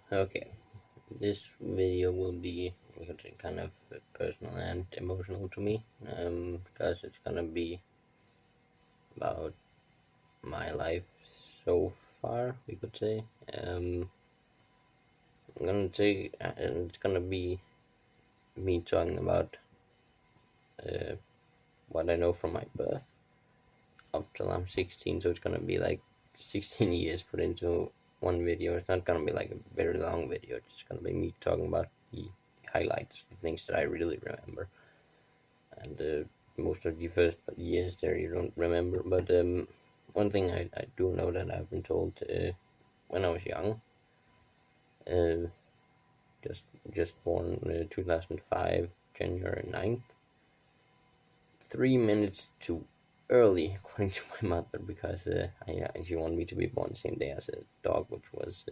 Okay, this video will be kind of personal and emotional to me, because it's gonna be about my life so far, we could say. I'm gonna say, and it's gonna be me talking about uh, what I know from my birth up till I'm 16. So it's gonna be like 16 years put into one video. It's not gonna be like a very long video. It's just gonna be me talking about the highlights, the things that I really remember, and most of the first years there you don't remember. But one thing I do know that I've been told when I was young, uh, just just born 2005 January 9th, 3 minutes too early, according to my mother, because she wanted me to be born the same day as a dog, which was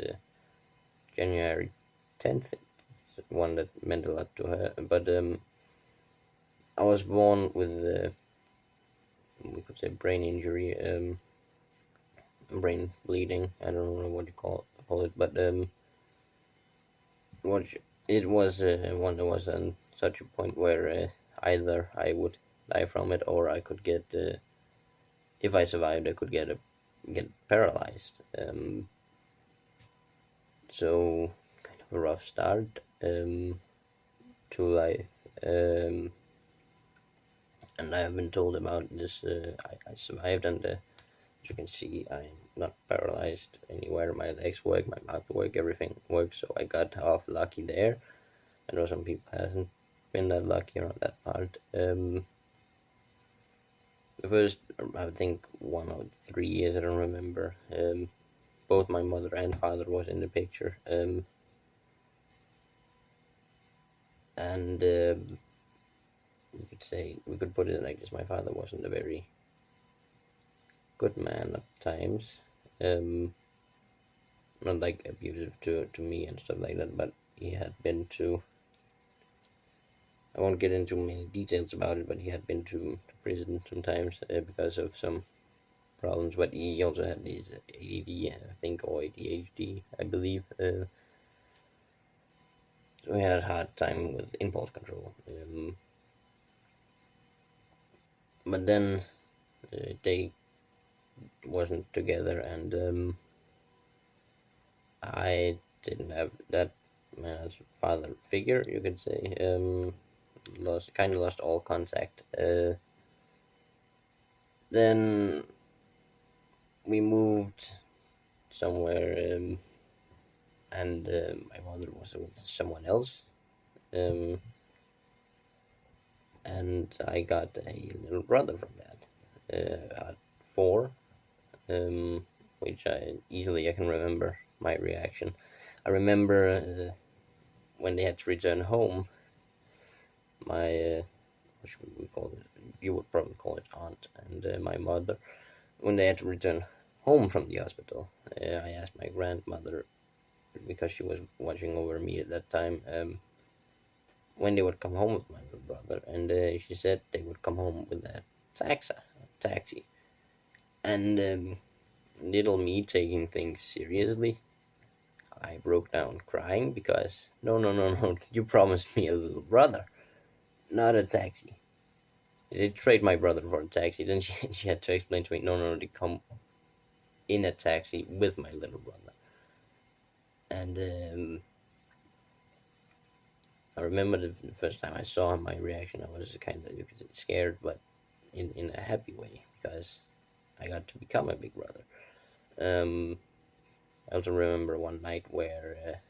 January 10th. It's one that meant a lot to her. But I was born with, we could say, brain injury, brain bleeding. I don't know what you call it, but what it was one that was on such a point where either I would die from it, or I could get, if I survived, I could get paralyzed. So kind of a rough start to life. And I have been told about this. I survived, and as you can see, I'm not paralyzed anywhere. My legs work, my mouth work, everything works. So I got off lucky there. I know some people hasn't been that lucky on that part. The first, I think, 1 or 3 years, I don't remember. Both my mother and father was in the picture, and you could say, we could put it like this: my father wasn't a very good man at times. Um, Not like abusive to me and stuff like that, but he had been to. I won't get into many details about it, but he had been to prison sometimes because of some problems. But he also had these ADD, I think, or ADHD, I believe. So he had a hard time with impulse control. But then they wasn't together, and I didn't have that man as father figure, you could say. Lost all contact. Then we moved somewhere, and my mother was with someone else, um, and I got a little brother from that at 4, which I can remember my reaction. I remember when they had to return home. My what should we call it? You would probably call it aunt and my mother, when they had to return home from the hospital. I asked my grandmother, because she was watching over me at that time, when they would come home with my little brother, and she said they would come home with a taxi. And little me taking things seriously, I broke down crying because no, no, no, no, you promised me a little brother, not a taxi. They trade my brother for a taxi. Then she had to explain to me, no, no, they come in a taxi with my little brother. And I remember the first time I saw him, my reaction, I was kind of, you could say, scared, but in a happy way, because I got to become a big brother. I also remember one night where,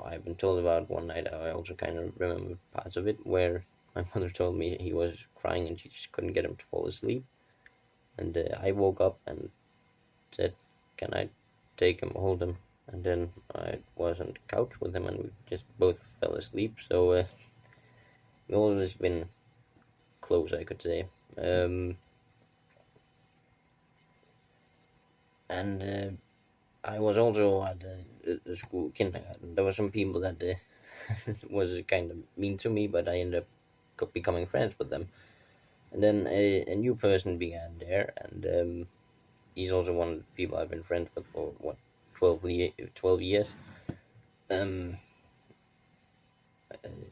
I've been told about one night, I also kind of remember parts of it, where my mother told me he was crying and she just couldn't get him to fall asleep. And I woke up and said, can I take him, hold him? And then I was on the couch with him, and we just both fell asleep. So we've always been close, I could say. And I was also at the school kindergarten. There were some people that was kind of mean to me, but I ended up becoming friends with them. And then a new person began there, and he's also one of the people I've been friends with for, what, 12 years. Um,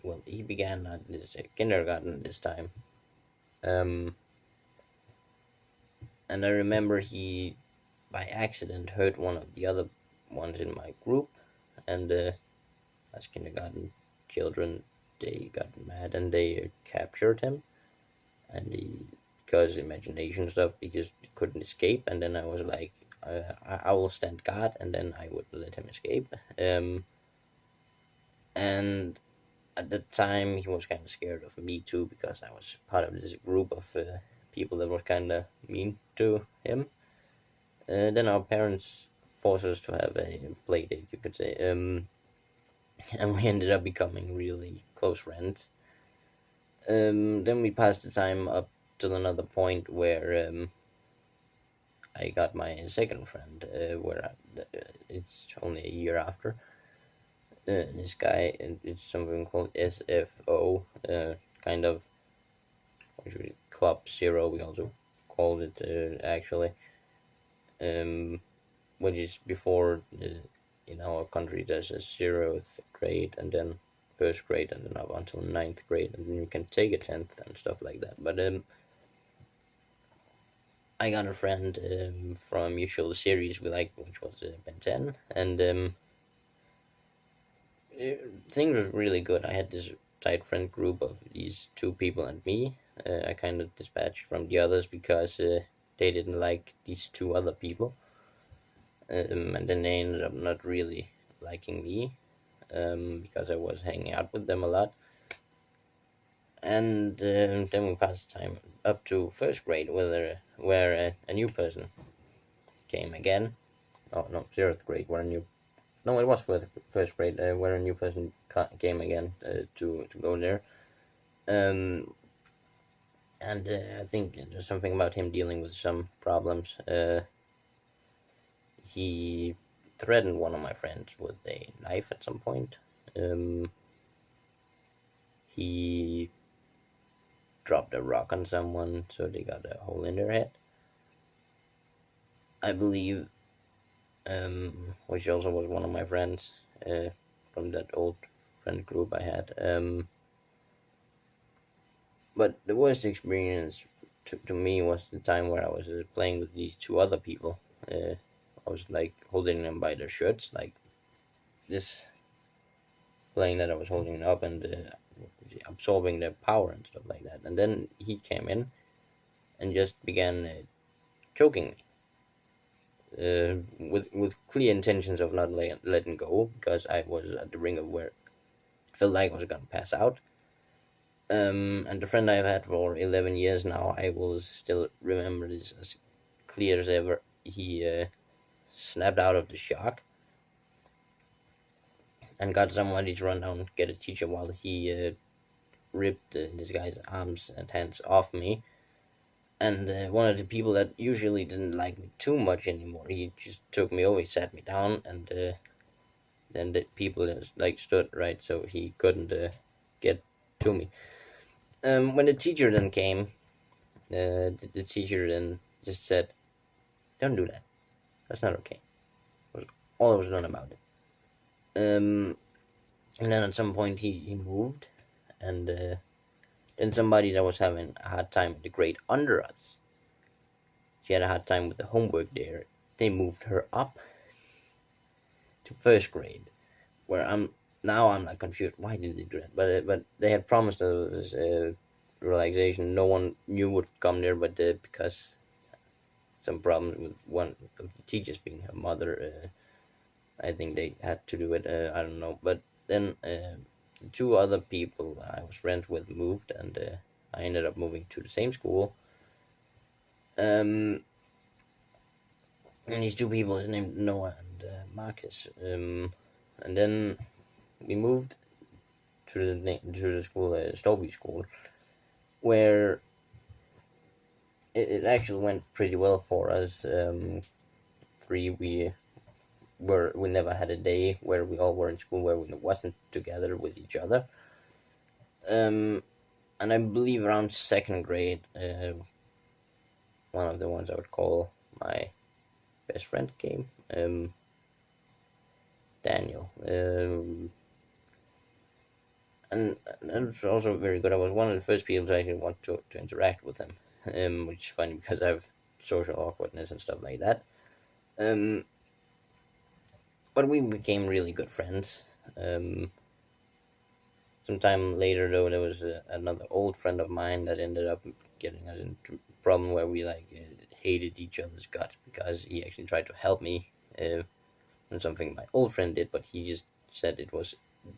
well, he began at this kindergarten this time. Um, and I remember he, by accident, hurt one of the other ones in my group, and as kindergarten children, they got mad and they captured him, and he, because imagination stuff, he just couldn't escape. And then I was like, I will stand guard, and then I would let him escape. And at the time, he was kind of scared of me too, because I was part of this group of people that were kind of mean to him. Then our parents forced us to have a play date, you could say, and we ended up becoming really close friends. Then we passed the time up to another point where I got my second friend, it's only a year after. This guy, it's something called SFO, kind of Club Zero, we also called it actually, which is before in our country there's a 0th grade and then 1st grade and then up until 9th grade, and then you can take a 10th and stuff like that. But I got a friend from a mutual series we liked, which was Ben 10, and things were really good. I had this tight friend group of these two people and me. I kind of dispatched from the others because they didn't like these two other people, and then they ended up not really liking me because I was hanging out with them a lot. And then we passed time up to 1st grade, where a new person came again. Oh no, 0th grade, where a new no, it was 1st grade, where a new person came again to go there. And I think there's something about him dealing with some problems. He threatened one of my friends with a knife at some point. He dropped a rock on someone, so they got a hole in their head, I believe. Which also was one of my friends from that old friend group I had. But the worst experience to me was the time where I was playing with these two other people. I was like holding them by their shirts, like this, playing that I was holding up and absorbing their power and stuff like that. And then he came in and just began choking me. With clear intentions of not letting go, because I was at the ring of where it felt like I was gonna pass out. And the friend I've had for 11 years now, I will still remember this as clear as ever. He snapped out of the shock and got somebody to run down and get a teacher while he ripped this guy's arms and hands off me. And one of the people that usually didn't like me too much anymore, he just took me over, he sat me down, and then the people like stood right so he couldn't get to me. When the teacher then came, the teacher then just said, "Don't do that. That's not okay." Was all I was done about it. And then at some point he moved, and then somebody that was having a hard time with the grade under us, she had a hard time with the homework there. They moved her up to 1st grade, where I'm not confused. Why did they do that? But they had promised us relaxation. No one knew would come there, but because some problems with one of the teachers being her mother, I think they had to do it. I don't know. But then two other people I was friends with moved, and I ended up moving to the same school. And these two people is named Noah and Marcus. And then we moved to the school, Stouby School, where it actually went pretty well for us. We never had a day where we all were in school where we wasn't together with each other. And I believe around 2nd grade, one of the ones I would call my best friend came. Daniel. And that was also very good. I was one of the first people to actually want to interact with him, which is funny because I have social awkwardness and stuff like that. Um, but we became really good friends. Sometime later, though, there was another old friend of mine that ended up getting us into a problem where we hated each other's guts because he actually tried to help me on something my old friend did, but he just said it was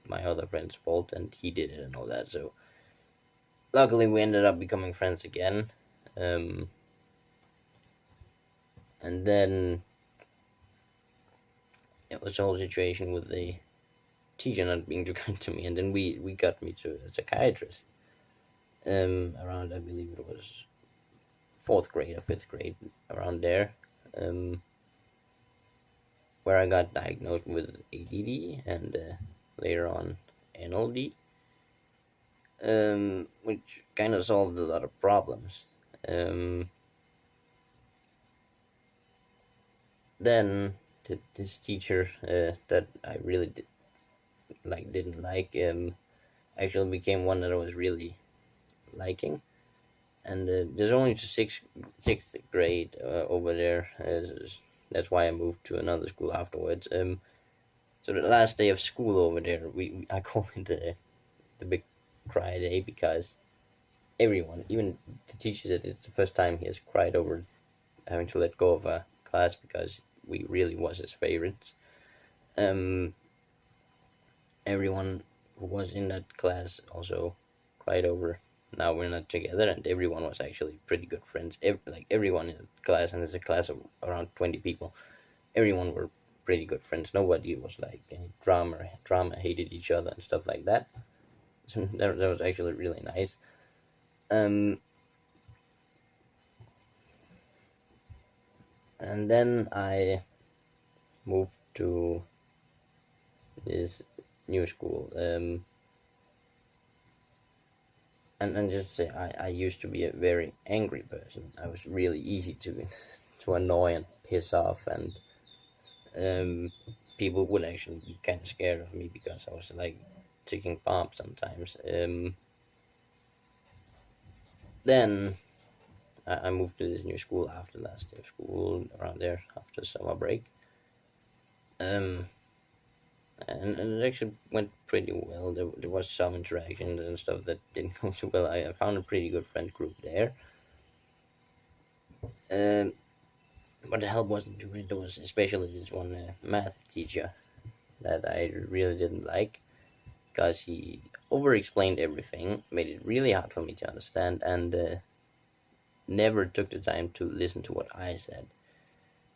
my other friend's fault and he did it and all that. So luckily, we ended up becoming friends again. Um, and then it was the whole situation with the teacher not being too kind to me, and then we got me to a psychiatrist. Around, I believe it was fourth grade or fifth grade, around there, where I got diagnosed with ADD and later on NLD, which kind of solved a lot of problems. Then this teacher that I really didn't like actually became one that I was really liking. And there's only to sixth grade over there. That's why I moved to another school afterwards. So the last day of school over there, I call it the big cry day because everyone, even the teacher, said it's the first time he has cried over having to let go of a class because we really was his favorites. Everyone who was in that class also cried over now we're not together, and everyone was actually pretty good friends. Everyone in the class, and it's a class of around 20 people, everyone were pretty good friends. Nobody was like any drama, hated each other and stuff like that. So that was actually really nice. And then I moved to this new school. And just say I used to be a very angry person. I was really easy to annoy and piss off, and people would actually be kind of scared of me because I was like ticking bombs sometimes. Then I moved to this new school after last day of school, around there after summer break. And it actually went pretty well. There was some interactions and stuff that didn't go so well. I found a pretty good friend group there. But the help wasn't too great. There was especially this one math teacher that I really didn't like because he over explained everything, made it really hard for me to understand, and never took the time to listen to what I said.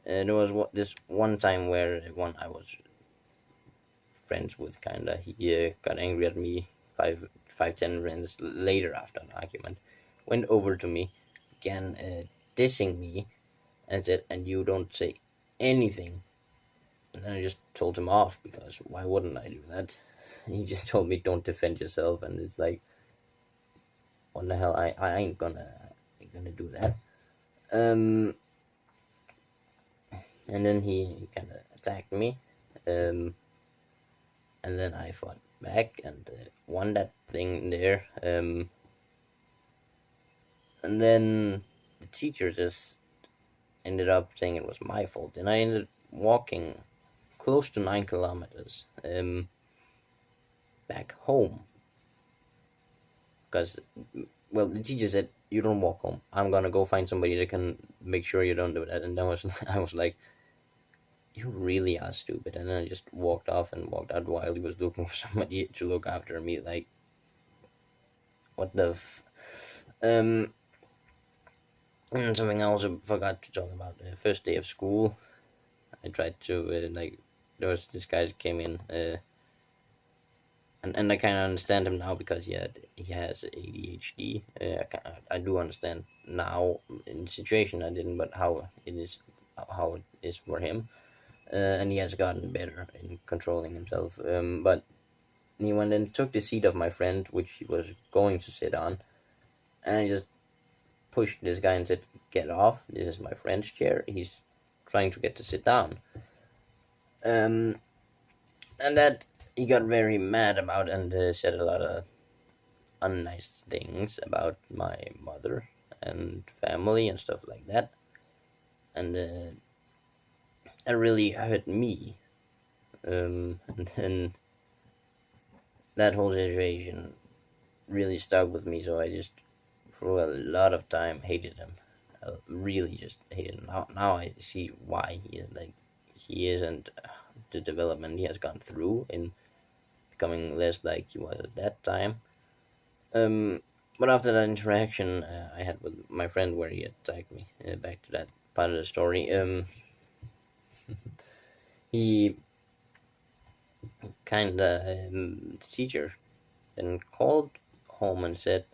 There was this one time where one I was friends with, kinda, he got angry at me 10 minutes later after an argument, went over to me, began dissing me, and said, "And you don't say anything." And then I just told him off because why wouldn't I do that? He just told me, "Don't defend yourself," and it's like, what the hell? I ain't gonna do that. Um, and then he kind of attacked me, and then I fought back and won that thing there. And then the teacher just ended up saying it was my fault, and I ended up walking close to 9 kilometers back home because, well, the teacher said, "You don't walk home. I'm gonna go find somebody that can make sure you don't do that." And then I was like, "You really are stupid." And then I just walked off and walked out while he was looking for somebody to look after me. Like, what the and something I also forgot to talk about, the first day of school. I tried to there was this guy that came in, and I kind of understand him now because he has ADHD. I do understand now in the situation I didn't, but how it is for him, and he has gotten better in controlling himself. But he went and took the seat of my friend, which he was going to sit on, and I just pushed this guy and said, "Get off! This is my friend's chair. He's trying to get to sit down." Um, and that he got very mad about, and said a lot of unnice things about my mother and family and stuff like that, and that really hurt me. And then that whole situation really stuck with me, so I just, for a lot of time, hated him. I really just hated him. Now I see why he is like he is, and the development he has gone through in becoming less like he was at that time. Um, but after that interaction I had with my friend where he attacked me, back to that part of the story, he kind of, the teacher then called home and said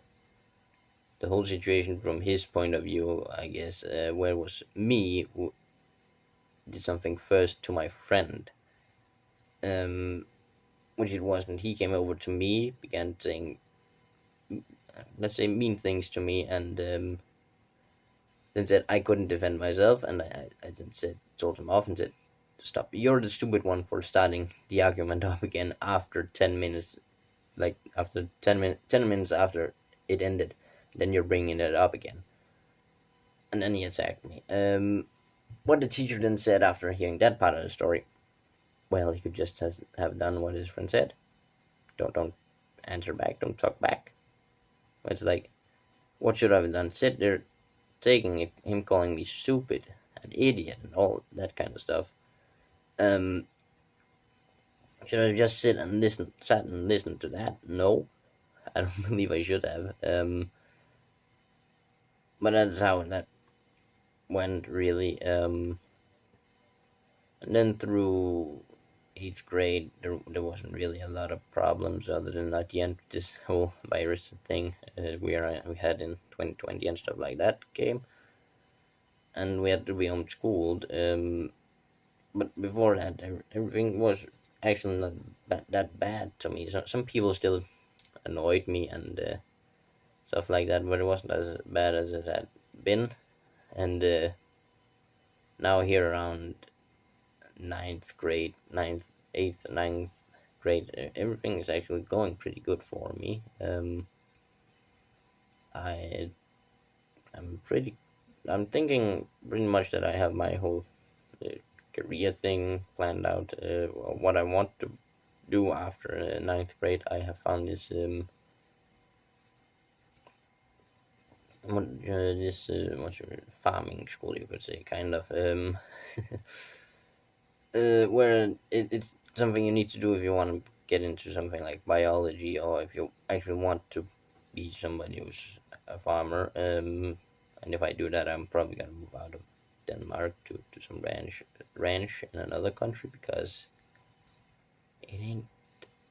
the whole situation from his point of view, I guess, where it was me who did something first to my friend, um, which it wasn't. He came over to me, began saying, let's say, mean things to me, and then said I couldn't defend myself, and I then told him off and said, "Stop! You're the stupid one for starting the argument up again after 10 minutes, like after 10 minutes after it ended. Then you're bringing it up again." And then he attacked me. What the teacher then said after hearing that part of the story, well, he could just have done what his friend said. Don't answer back. Don't talk back. It's like, what should I have done? Sit there, taking it, him calling me stupid, an idiot, and all that kind of stuff. Should I just sat and listened to that? No, I don't believe I should have. But that's how that went, really. And then through 8th grade, there wasn't really a lot of problems other than at the end this whole virus thing we had in 2020 and stuff like that came, and we had to be homeschooled. But before that, everything was actually not that bad to me. So some people still annoyed me and stuff like that, but it wasn't as bad as it had been. And now here around eighth, ninth grade, everything is actually going pretty good for me. I I'm thinking pretty much that I have my whole career thing planned out. What I want to do after ninth grade, I have found this what's your farming school, you could say, kind of, where it's something you need to do if you want to get into something like biology, or if you actually want to be somebody who's a farmer. And if I do that, I'm probably gonna move out of Denmark to some ranch in another country, because it ain't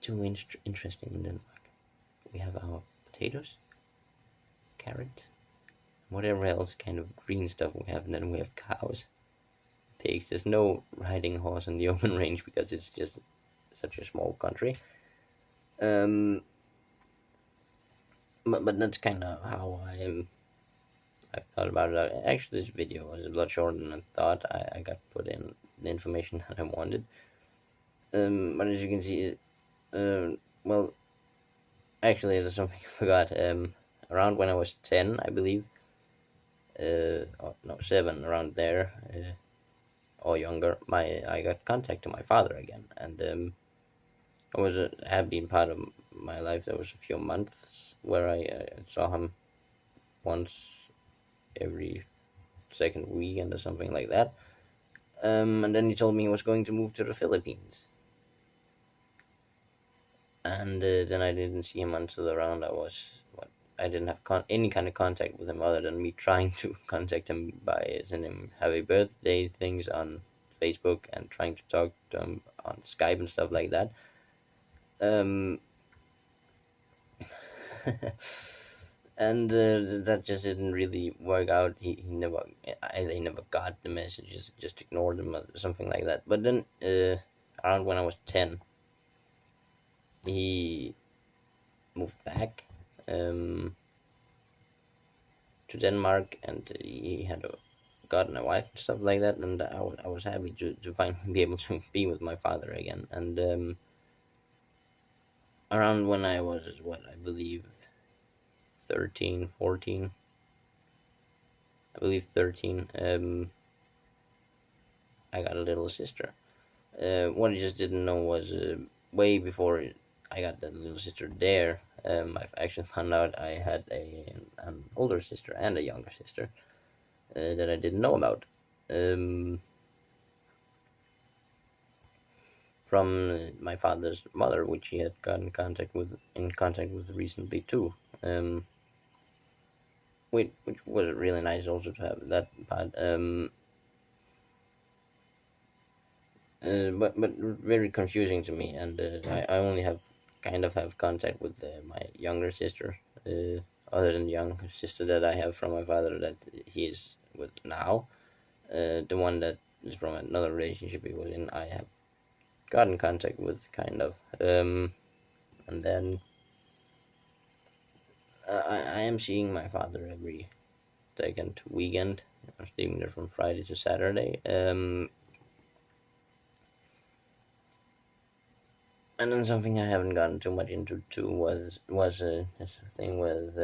too interesting in Denmark. We have our potatoes, carrots, whatever else kind of green stuff we have, and then we have cows, pigs. There's no riding a horse in the open range because it's just such a small country. But that's kind of how I thought about it. Actually, this video was a lot shorter than I thought. I got put in the information that I wanted. But as you can see, well, actually, there's something I forgot. Around when I was 10, I believe, oh, no, 7, around there, or younger, I got contact to my father again, and have been part of my life. There was a few months where I saw him once every second weekend or something like that. And then he told me he was going to move to the Philippines. And then I didn't see him until around I didn't have any kind of contact with him other than me trying to contact him by sending him happy birthday things on Facebook and trying to talk to him on Skype and stuff like that. And that just didn't really work out. He never, they never got the messages, just ignored them or something like that. But then around when I was 10, he moved back to Denmark, and he had a gotten a wife and stuff like that, and I was happy to finally be able to be with my father again. And around when I was, what, I believe 13, 14, I believe 13, I got a little sister. What I just didn't know was way before I got that little sister there, I actually found out I had an older sister and a younger sister that I didn't know about. From my father's mother, which he had got in contact with recently too. Which was really nice also to have that part. But very confusing to me, and I only have contact with my younger sister, other than the younger sister that I have from my father that he is with now. The one that is from another relationship he was in, I have got in contact with, kind of, and then I am seeing my father every second weekend. I'm staying there from Friday to Saturday. And then something I haven't gotten too much into too was this thing with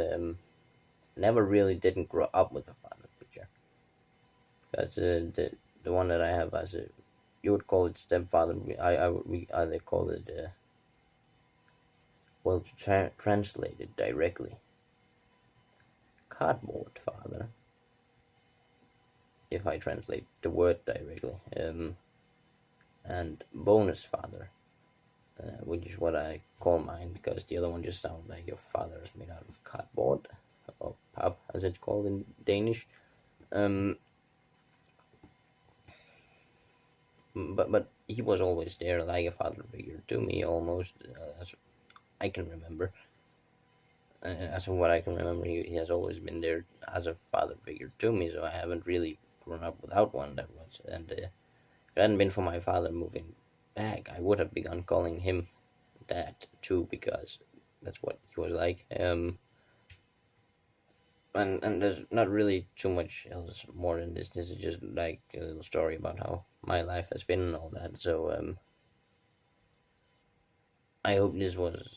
never really didn't grow up with a father figure, because the one that I have as a, you would call it stepfather. We either call it well, to translate it directly, cardboard father, if I translate the word directly, and bonus father, which is what I call mine, because the other one just sounds like your father is made out of cardboard, or pap as it's called in Danish. But he was always there, like a father figure to me, almost, as I can remember. As of what I can remember, he has always been there as a father figure to me. So I haven't really grown up without one that was. And if it hadn't been for my father moving back, I would have begun calling him that too, because that's what he was like. And there's not really too much else more than this. This is just like a little story about how my life has been and all that. So I hope this was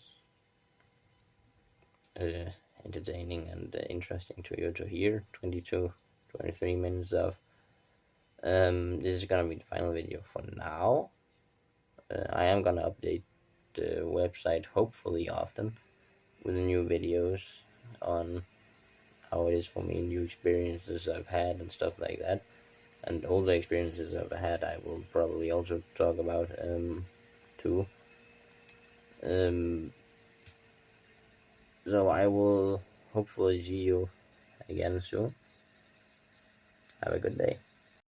entertaining and interesting to you to hear. 23 minutes of. This is gonna be the final video for now. I am gonna update the website hopefully often with new videos on how it is for me, new experiences I've had and stuff like that. And all the experiences I've had, I will probably also talk about too. So I will hopefully see you again soon. Have a good day.